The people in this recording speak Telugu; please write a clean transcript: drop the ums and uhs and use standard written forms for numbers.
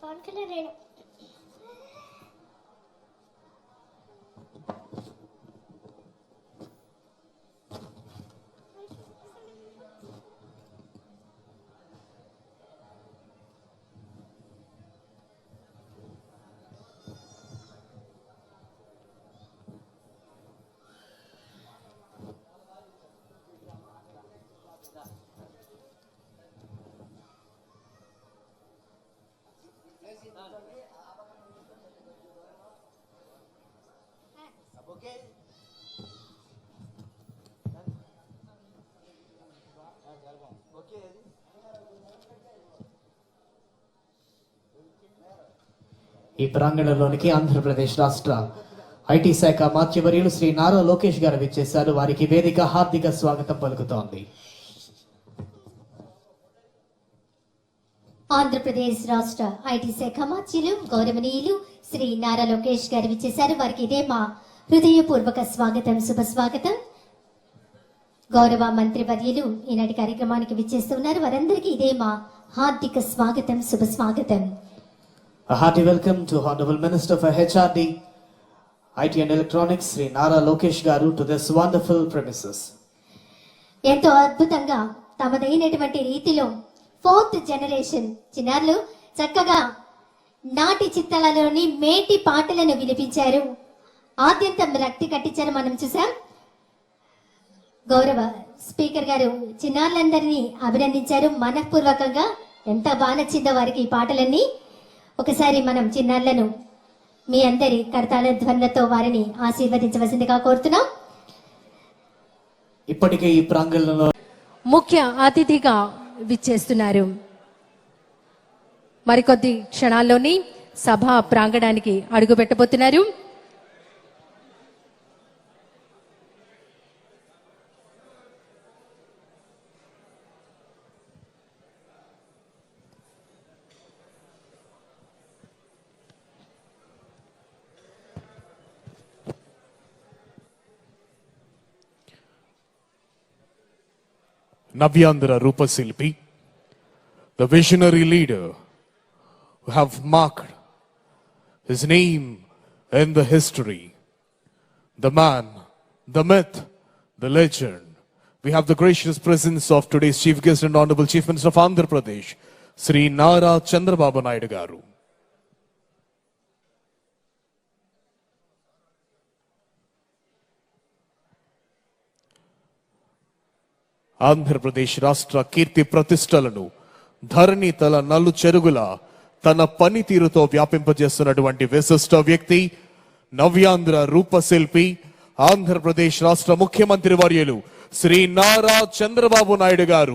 పవన్ కళ్యాణ్ రేణు ఈ ప్రాంగణంలోనికి ఆంధ్రప్రదేశ్ రాష్ట్ర ఐటీ శాఖ మాత్యవర్యులు శ్రీ నారా లోకేష్ గారు విచ్చేశారు. వారికి వేదిక హార్దిక స్వాగతం పలుకుతోంది. ఆంధ్రప్రదేశ్ రాష్ట్ర ఐటీ శాఖ మాత్యులు గౌరవనీయులు శ్రీ నారా లోకేష్ గారు విచ్చేశారు. వారికి ఇదే మా హృదయపూర్వక స్వాగతం, శుభ స్వాగతం. గౌరవ మంత్రి వర్యులు ఈనాటి కార్యక్రమానికి విచ్చేస్తున్నారు. వారందరికీ ఇదే మా హార్దిక స్వాగతం, శుభ స్వాగతం. A hearty welcome to Honorable Minister for HRD, IT and Electronics, Sri Nara Lokesh Garu, to this wonderful premises. ఎంతో అద్భుతంగా తమదైనటువంటి రీతిలో 4th జనరేషన్ చిన్నారులు చక్కగా నాటి చిత్తాలలోని మేటి పాటలను వినిపించారు. ఆద్యంతం రక్తి కట్టించారు మనం చూసాం. గౌరవ స్పీకర్ గారు చిన్నారులందరినీ అభినందించారు మనఃపూర్వకంగా. ఎంత బాగా నచ్చిందో వారికి ఈ పాటలన్నీ. ఒకసారి మనం చిన్నారులను మీ అందరి కర్తాల ధ్వనులతో వారిని ఆశీర్వదించవలసిందిగా కోరుతున్నాం. ఇప్పటికే ఈ ప్రాంగణంలో ముఖ్య అతిథిగా విచ్చేస్తున్నారు. మరికొద్ది క్షణాల్లోని సభా ప్రాంగణానికి అడుగు పెట్టబోతున్నారు. Navyandra Rupa Silpi, the visionary leader who have marked his name in the history, the man, the myth, the legend. We have the gracious presence of today's chief guest and honorable chief minister of Andhra Pradesh, Sri Nara Chandrababu Naidu Garu. Andhra Pradesh రాష్ట్ర కీర్తి ప్రతిష్టలను ధరణి తల నలు చెరుగుల తన పనితీరుతో వ్యాపింపజేస్తున్నటువంటి విశిష్ట వ్యక్తి నవ్యాంధ్ర రూపశిల్పి ఆంధ్రప్రదేశ్ రాష్ట్ర ముఖ్యమంత్రి వర్యులు శ్రీ నారా చంద్రబాబు నాయుడు గారు.